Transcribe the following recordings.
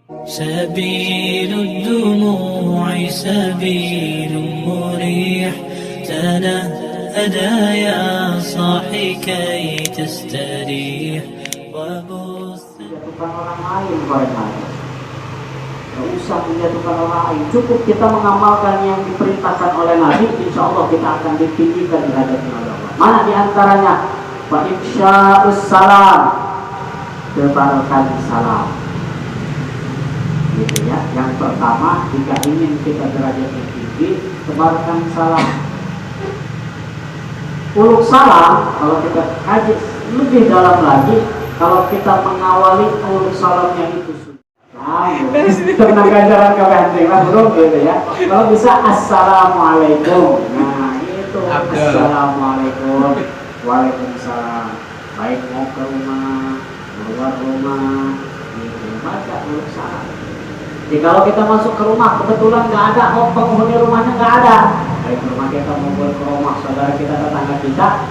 سبيل الدموع سبيل مريح تنهدى يا صاحي كي تستريح وبث. Menjatuhkan orang lain barangkali. Tidak usah menjatuhkan orang lain. Cukup kita mengamalkan yang diperintahkan oleh Nabi, insya Allah kita akan ditinggikan derajatnya oleh Allah. Mana diantaranya? Wa ifsya'us salam, tebarkan salam. Gitu ya. Yang pertama, jika ingin kita derajatnya tinggi, tebarkan salam. Uluk salam, kalau kita kaji lebih dalam lagi, kalau kita mengawali uluk salamnya itu sudah ganjaran kepenting lah bro, gitu ya. Kalau bisa assalamualaikum, nah itu assalamualaikum, waalaikumsalam. Baik mau ke rumah, keluar rumah, gitu. Baca uluk salam. Jadi kalau kita masuk ke rumah kebetulan nggak ada, penghuni rumahnya nggak ada, baik rumah kita maupun ke rumah saudara kita, tetangga kita,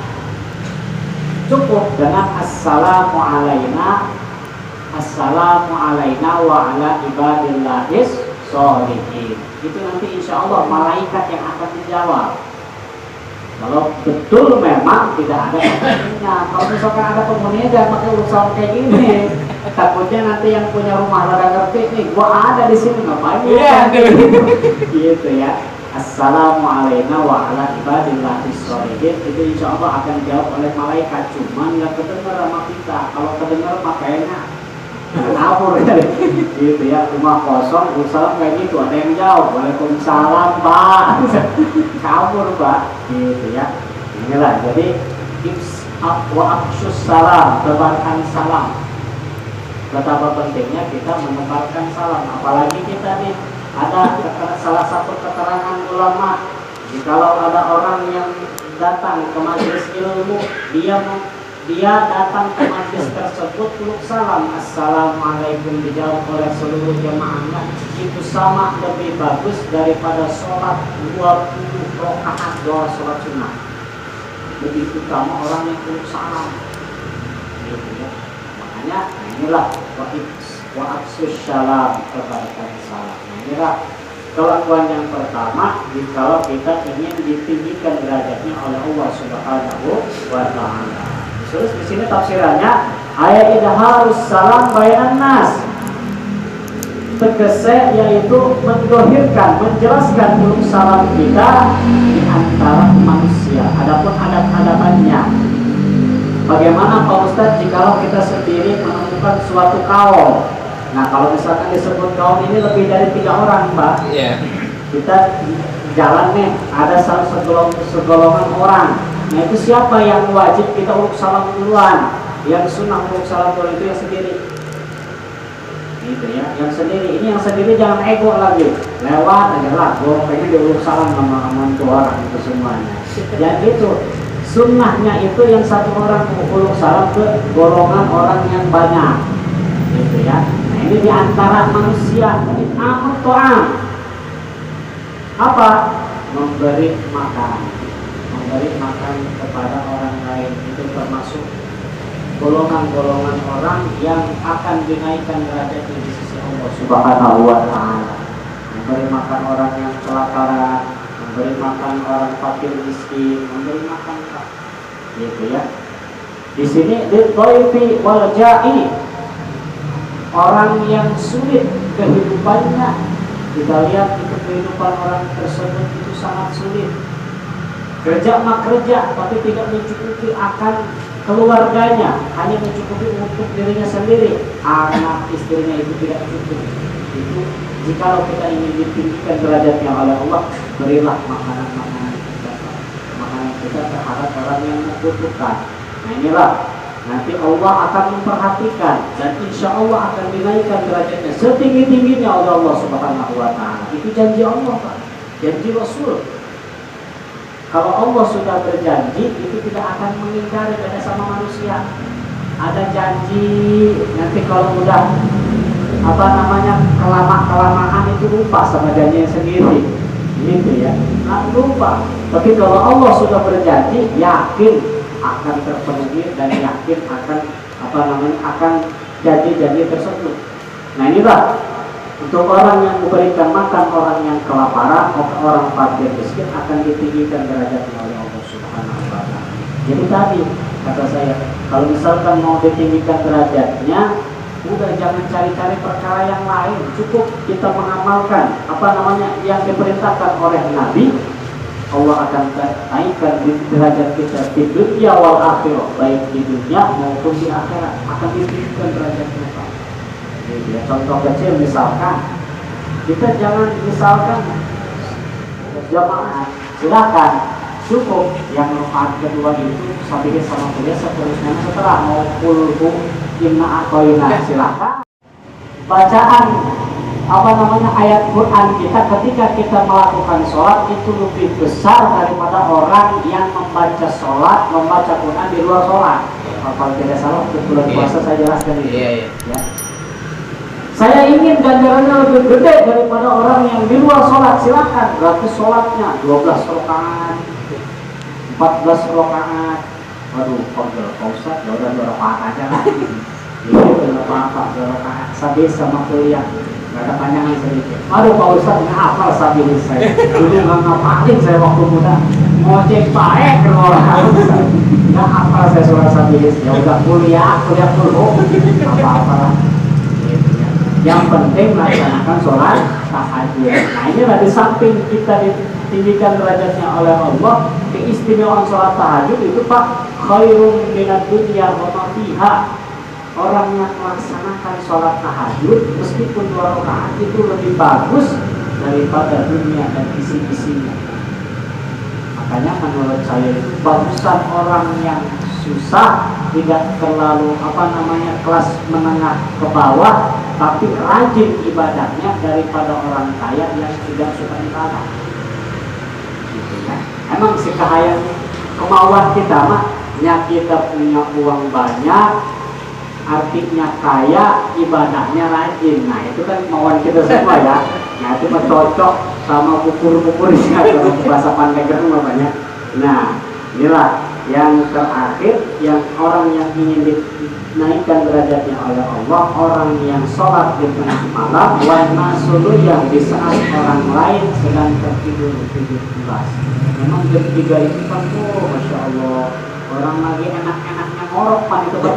cukup dengan assalamu alaina wa ala ibadillahis sholihin. Itu nanti insya Allah malaikat yang akan menjawab. Kalau betul memang tidak ada penghuninya. Kalau misalkan ada penghuninya, jangan pakai urusan kayak gini. Takutnya nanti yang punya rumah rada ngerti nih, gua ada di sini ngapain? Iya, gitu ya. Assalamu alaina wa ala ibadillahis sholihin. Itu insya Allah akan dijawab oleh malaikat. Cuman nggak kedengar sama kita. Kalau kedengar makanya kabur ya, gitu ya. Rumah kosong, salam kayak gitu, ada yang jawab, waalaikumsalam pak, kabur pak, gitu ya. Inilah jadi wa afsyus salam, tebarkan salam. Betapa pentingnya kita menebarkan salam. Apalagi kita nih ada salah satu keterangan ulama, jikalau ada orang yang datang ke majelis ilmu, dia datang ke majelis tersebut uluk salam, assalamualaikum, dijawab oleh seluruh jemaahnya, itu sama lebih bagus daripada sholat 20 rakaat doa sholat sunnah. Lebih utama orang yang uluk salam, gitu ya. Makanya inilah wa afsyus salam, tebarkan salam. Inilah kelakuan yang pertama kalau kita ingin ditinggikan derajatnya oleh Allah Subhanahu wa Ta'ala. Terus di sini tafsirannya ayat idharus salam bainan nas, tegese yaitu mendohirkan, menjelaskan uluk salam kita di antara manusia. Adapun adab-adabannya, bagaimana Pak Ustadz jikalau kita sendiri menemukan suatu kaum. Nah kalau misalkan disebut kaum ini lebih dari 3 orang Mbak, kita jalan nih, ada segolongan orang. Nah itu siapa yang wajib kita uluk salam duluan? Yang sunnah uluk salam duluan itu yang sendiri, gitu ya. Yang sendiri, ini yang sendiri jangan ego lagi, lewat aja lah, gue pengen diuluk salam sama itu orang itu semuanya. Yang itu sunnahnya itu yang satu orang uluk salam ke golongan orang yang banyak, gitu ya. Nah ini diantara manusia, amat to'am, apa? Memberi makan. Memberi makan kepada orang lain itu termasuk golongan-golongan orang yang akan dinaikkan derajatnya di sisi Allah Subhanahu wa Ta'ala. Memberi makan orang yang kelaparan, memberi makan orang fakir miskin, memberi makan, gitu ya. Di sini dhaifi wal ja'i, orang yang sulit kehidupannya, kita lihat itu kehidupan orang tersebut itu sangat sulit. Kerja mah kerja, tapi tidak mencukupi akan keluarganya, hanya mencukupi untuk dirinya sendiri. Anak istrinya itu tidak cukup. Itu jikalau kita ingin ditinggikan derajatnya oleh Allah, berilah makanan kita terhadap orang yang membutuhkan. Nah inilah nanti Allah akan memperhatikan dan insya Allah akan dinaikkan derajatnya setinggi-tingginya oleh Allah Subhanahu wa Ta'ala. Itu janji Allah Pak, janji Rasul. Kalau Allah sudah berjanji, itu tidak akan mengingkari, beda sama manusia. Ada janji, nanti kalau udah kelamaan itu lupa sama janjinya sendiri, gitu ya. Nah, lupa. Tapi kalau Allah sudah berjanji, yakin akan terpenuhi dan yakin akan akan janji-janji tersebut. Nah inilah Untuk orang yang memberikan makan orang yang kelaparan, orang fakir miskin akan ditinggikan derajatnya oleh Allah Subhanahu wa taala. Jadi tadi kata saya, kalau misalkan mau ditinggikan derajatnya, udah jangan cari-cari perkara yang lain, cukup kita mengamalkan apa namanya yang diperintahkan oleh Nabi. Allah akan naikkan derajat kita di dunia wal akhirah, baik di dunia maupun di akhirat akan ditinggikan derajatnya. Ya, contoh kecil misalkan kita jangan misalkan jamaah, silakan cukup yang rakaat kedua itu sampai sama kuliah seterusnya setelah mau kulhu inna atoina, silakan bacaan apa namanya ayat Quran kita ketika kita melakukan sholat itu lebih besar daripada orang yang membaca sholat, membaca Quran di luar sholat. Kalau tidak salah untuk bulan puasa saya jelaskan ini. Ya. Saya ingin ganjarannya lebih gede daripada orang yang di luar sholat, silakan. Berarti sholatnya 12 rakaat, 14 rakaat. Waduh, Pak Ustaz, ya udah 2 rakaat aja lah. Ini udah apa-apa, 2 rakaat. Sabih sama kuliah, nggak ada panjangan sedikit. Aduh Pak Ustaz, nggak hafal sabih saya. Dulu nggak ngapain saya waktu muda, ngojek baik ke orang. Nggak hafal saya surat sabih. Ya udah kuliah dulu, apa-apa lah. Yang penting melaksanakan sholat tahajud. Nah inilah di samping kita ditinggikan derajatnya oleh Allah, keistimewaan sholat tahajud itu Pak, khairum minad dunya wa ma fiha. Orang yang melaksanakan sholat tahajud meskipun 2 rakaat itu lebih bagus daripada dunia dan isi-isinya. Makanya menurut saya itu bagusan orang yang susah, tidak terlalu kelas menengah ke bawah, tapi rajin ibadahnya daripada orang kaya yang tidak suka ibadah. Gitu ya. Emang sih kahayang kemauan kita mah, kita punya uang banyak, artinya kaya, ibadahnya rajin. Nah itu kan kemauan kita semua ya. Nah itu mah cocok sama bukur-bukurnya kalau bahasa Pandeglang mah banyak. Nah inilah yang terakhir, yang orang yang ingin dinaikkan derajatnya oleh Allah, orang yang sholat di tengah malam, warna sulu yang di saat orang lain sedang tertidur pulas. Memang jam 3 itu kan, masya Allah, orang lagi enak-enaknya ngorok Pak itu Pak,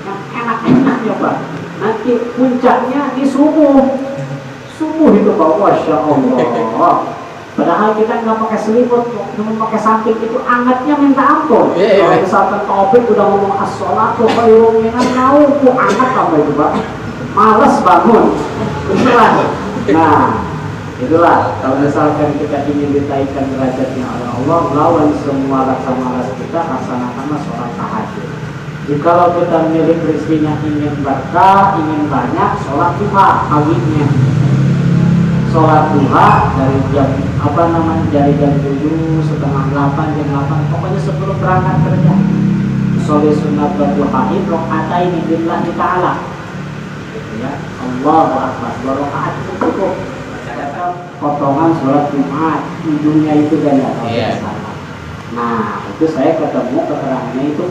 yang enak-enaknya Pak. Nanti puncaknya di subuh itu Pak, masya Allah. Padahal kita nggak pakai selimut, cuma pakai samping itu angetnya minta ampun. Kalau misalkan Taufik udah ngomong as-sholatu khairun minan naum, anget kamu itu Pak. Males bangun. Beneran. Nah, itulah kalau misalkan kita ingin ditaikkan derajatnya oleh Allah, lawan semua rasa malas kita, laksanakanlah sholat tahajud. Jikalau kita milik rezekinya ingin berkah, ingin banyak, sholat duha paginya. Sholat duha dari jam dari jam 7, setengah 8, jam 8, pokoknya sebelum berangkat kerja. Sholat sunat duhain rokaatain billahi ta'ala. Gitu ya. Allahu akbar. 2 rakaat itu cukup. Potongan sholat Jumat, ujungnya itu kan ya. Nah, itu saya ketemu keterangannya itu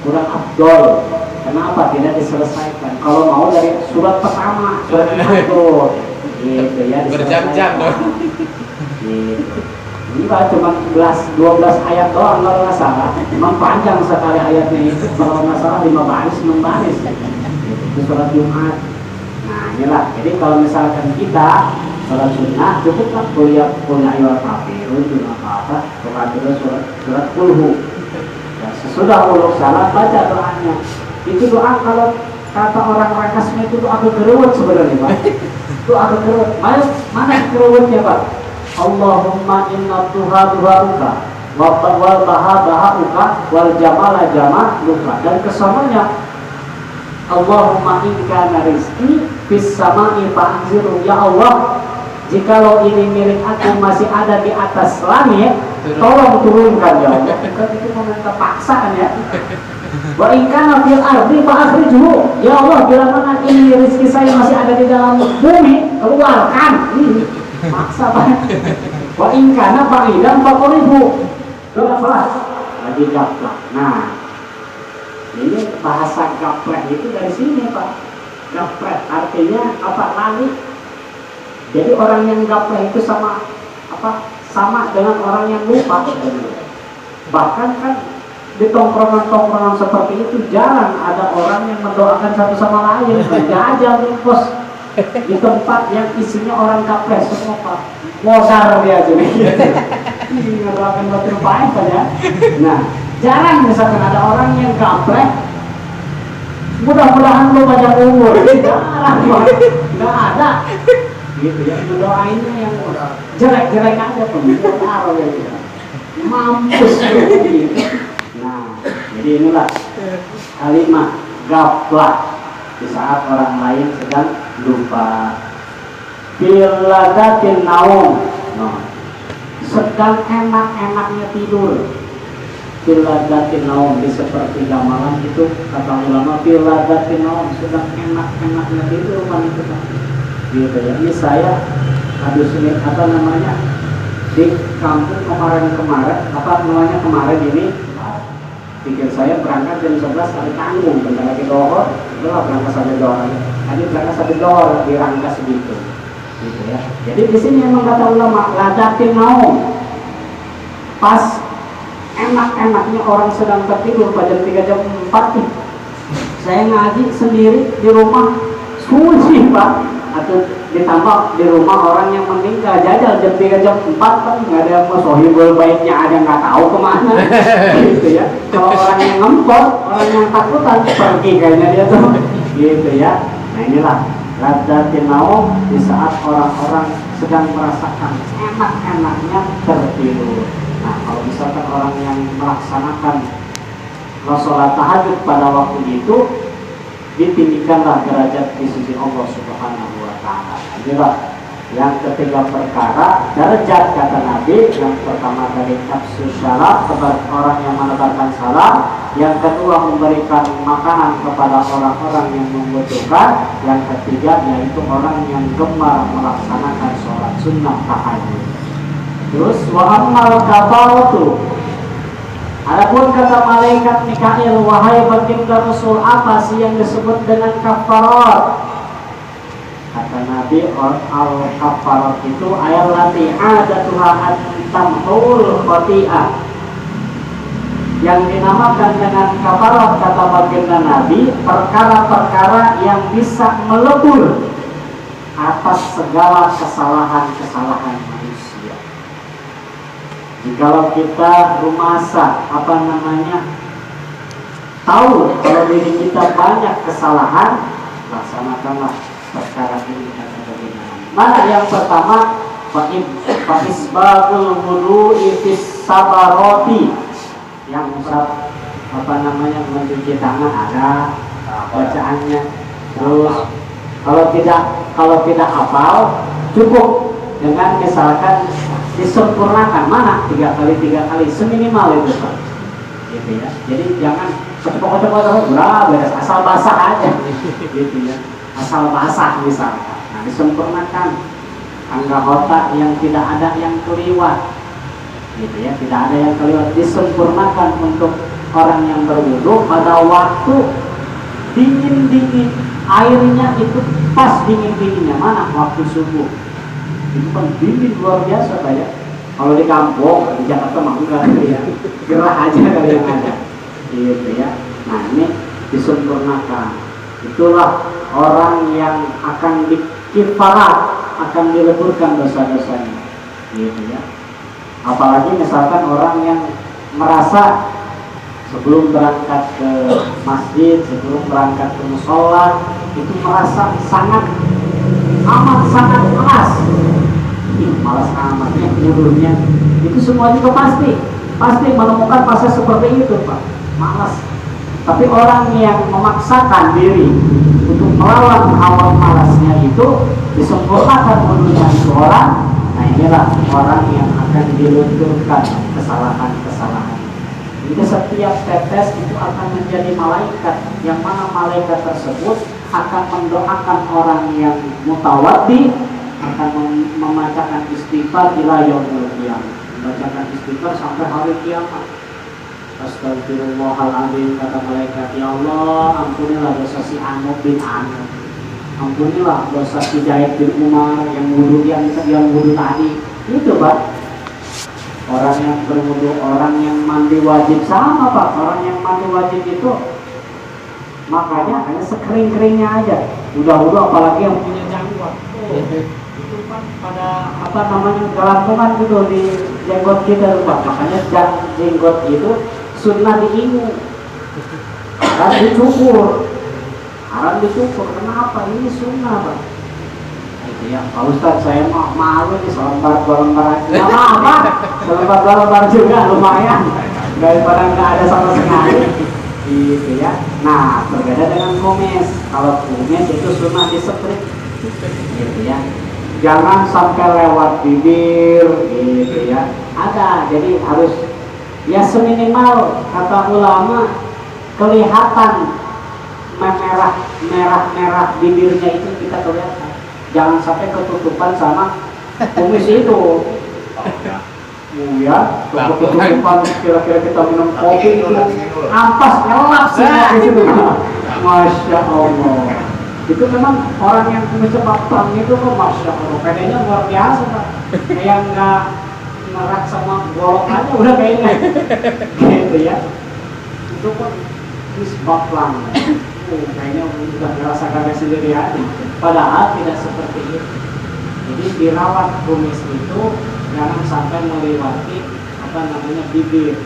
kurang afdol. Kenapa tidak diselesaikan? Kalau mau dari surat pertama, surat itu. Gitu ya, berjam-jam dong. Gitu. Ini Pak cuma 12 ayat doang kalau nggak salah. Memang panjang sekali ayatnya itu, kalau nggak salah 5 baris, 6 baris. Itu sholat Jumat. Nah inilah, jadi kalau misalkan kita sholat sunnah cukup kan kuliah ayat kafirun, sholat terus surat kulhu. Ya, sesudah uluk salat baca doanya. Itu doa kalau kata orang rakasnya itu doa kegerewet sebenarnya Pak. Doa kegerewet. Mana kegerewetnya Pak? Allahumma inna tuha-tuha-uka wal baha-baha-uka wal jamala-jamaluka. Dan kesananya Allahumma inkana rizki fis sama'i fa'anziru. Ya Allah, jikalau ini milik aku masih ada di atas langit, tolong turunkan ya Allah. Bukan itu meminta paksaan ya. Wa in kana fil ardi fa'akhrijhu. Ya Allah, bila mana ini rezeki saya masih ada di dalam bumi, keluarkan. Maksa banget. Wa in kana ba'idan faqribu. Keluarlah. Lagi gaplak. Nah, ini bahasa gaplek itu dari sini Pak. Gaplek artinya apa? Lari. Jadi orang yang gapleh itu sama apa? Sama dengan orang yang lupa. Bahkan kan di tongkrongan-tongkrongan seperti itu jarang ada orang yang mendoakan satu sama lain. Aja bos di tempat yang isinya orang gapleh semua pak. Modar dia aja ini ngedoakan batin baik saja. Nah, jarang misalkan ada orang yang gapleh. Mudah-mudahan lo panjang umur. Jarang, nggak ada. Gitu ya, mendoainnya yang jelek-jelek aja pun taruh ya gitu. Mampus gitu. Nah, jadi inilah kalimat gaflah di saat orang lain sedang lupa. Biladatin naum, nah, sedang enak-enaknya tidur. Biladatin naum di sepertiga malam itu kata ulama biladatin naum sedang enak-enaknya tidur kan itu kan. Gitu ya. Ini saya habis ini apa namanya di kampung kemarin apa namanya kemarin ini pikir saya berangkat jam 11 hari tanggung bentar lagi dohor itulah berangkat sampai dohor tadi berangkat sampai dohor di Rangkas gitu ya. Jadi di sini memang kata ulama ladatin naum pas enak-enaknya orang sedang tertidur pada jam 3 jam 4 nih. Saya ngaji sendiri di rumah sunyi pak, atau ditambah di rumah orang yang meninggal jajal jam 3 jam 4 kan nggak ada yang mau sohibul baiknya ada nggak tahu kemana gitu ya. Kalau orang yang ngempot, orang yang takutan pergi kayaknya dia tuh gitu ya. Nah inilah ladatin naum di saat orang-orang sedang merasakan enak-enaknya tertidur. Nah kalau misalkan orang yang melaksanakan sholat tahajud pada waktu itu ditinggikanlah derajat di sisi Allah Subhanahu wa taala. Inilah yang ketiga perkara derajat kata Nabi. Yang pertama dari nafsu syaraf kepada orang yang menebarkan salam, yang kedua memberikan makanan kepada orang-orang yang membutuhkan, yang ketiga yaitu orang yang gemar melaksanakan sholat sunnah tahajud. Terus wa ammal kafaratu, adapun kata malaikat Mikail, wahai baginda Rasul, apa sih yang disebut dengan kafarat? Kata Nabi, al-kafarat itu ayat lati adatuha an-tamhul khoti'ah. Yang dinamakan dengan kafarat kata baginda Nabi, perkara-perkara yang bisa melebur atas segala kesalahan-kesalahan manusia. Jikalau kita rumasa tahu kalau diri kita banyak kesalahan, laksanakanlah perkara ini kata bagaimana. Mana yang pertama? Fa'isbagul wudu'i fis sabaroti. Yang mencuci tangan ada bacaannya. Terus kalau tidak hafal cukup dengan misalkan disempurnakan mana 3 kali seminimal itu Pak. Gitu ya. Jadi jangan cepet-cepet beres asal basah aja gitu ya. Asal basah misalkan. Nah, disempurnakan anggota yang tidak ada yang keliwat. Gitu ya, tidak ada yang keliwat, disempurnakan untuk orang yang berwudu pada waktu dingin-dingin. Airnya itu pas dingin-dinginnya mana waktu subuh. Itu kan dingin luar biasa Pak ya. Kalau di kampung, di Jakarta mah enggak ya. Gerah aja kali yang ada. Gitu ya. Nah, ini disempurnakan. Itulah orang yang akan dikifarat, akan dileburkan dosa-dosanya. Gitu ya. Apalagi misalkan orang yang merasa sebelum berangkat ke masjid, sebelum berangkat ke mushola itu merasa sangat sangat malas. Malas amatnya wudhunya. Itu semua juga pasti menemukan fase seperti itu Pak. Malas. Tapi orang yang memaksakan diri untuk melawan hawa malasnya itu disempurnakan wudhunya itu orang. Nah inilah orang yang akan dilunturkan kesalahan-kesalahan. Jadi setiap tetes itu akan menjadi malaikat, yang mana malaikat tersebut akan mendoakan orang yang mutawaddi, akan membacakan istighfar ila yaumil qiyamah, membacakan istighfar sampai hari kiamat. Astagfirullahaladzim, kata malaikat, ya Allah ampunilah dosa si Anu bin Anu. ampunilah dosa si Zaid bin Umar yang wudhu yang wudhu tadi itu Pak. Orang yang berwudhu, orang yang mandi wajib sama Pak. Orang yang mandi wajib itu makanya hanya sekering-keringnya aja. Udah apalagi yang punya janggut. Itu Pak pada apa namanya gelantungan gitu di jenggot kita Pak. Makanya jenggot itu sunnah diingu. Haram dicukur. Haram dicukur. Kenapa? Ini sunnah Pak. Itu ya Pak Ustadz, saya malu nih selembar dua lembar aja. Nggak apa-apa, selembar dua lembar juga lumayan daripada nggak ada sama sekali. Gitu ya. Nah berbeda dengan kumis. Kalau kumis itu sunnah disetrik. Gitu ya. Jangan sampai lewat bibir. Gitu ya. Ada. Jadi harus ya seminimal kata ulama kelihatan merah bibirnya itu kita kelihatan. Jangan sampai ketutupan sama kumis itu. Ya, ketutupan kira-kira kita minum kopi itu ampas ngelap semua di situ. Masya Allah. Itu memang orang yang kumisnya papang itu kok Masya Allah. Pedenya luar biasa Pak. Kayak nggak ngerak sama golok aja udah kayaknya. Gitu ya. Itu kok misbaplang. Kayaknya udah ngerasa kagak sendiri aja. Padahal tidak seperti itu. Jadi dirawat kumis itu jangan sampai melewati apa namanya bibir.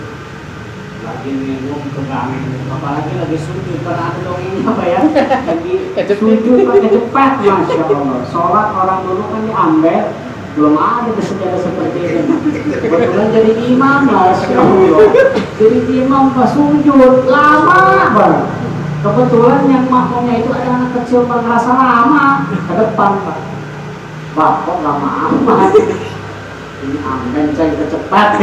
Lagi minum pegangan, apalagi lagi sujud. Pernah ada dongeng apa ya? Lagi sujud pakai cepat, Masya Allah. Sholat orang dulu kan diambil, belum ada sejarah seperti itu. Kebetulan jadi imam, Masya Allah. Jadi imam pas sujud lama banget. Kebetulan yang makmumnya itu ada anak kecil merasa lama ke depan Pak. Pak kok lama amat? Ini amben saya kecepat.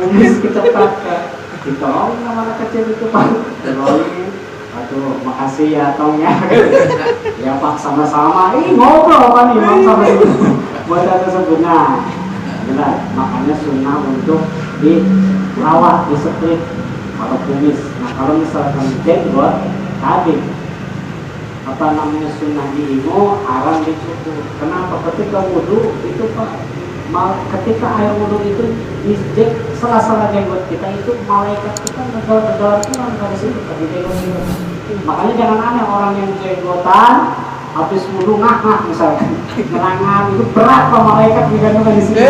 Kumis kecepat Pak. Ditolong sama anak kecil itu Pak. Tolongin. Aduh makasih ya tongnya. Ya Pak sama-sama. Ngobrol Pak nih Bang sama itu. Buat ada sebenarnya. Benar. Makanya sunnah untuk dirawat, disetrik. Kalau kumis, nah kalau misalkan jenggot tadi apa namanya sunnah diingu, haram dicukur. Kenapa? Ketika wudhu itu Pak, ketika air wudhu itu di sela-sela jenggot kita itu malaikat kita negara-negara pulang dari situ di jenggot itu. Makanya jangan aneh orang yang jenggotan habis wudhu ngah misalkan, ngerangan itu berat Pak malaikat di sini.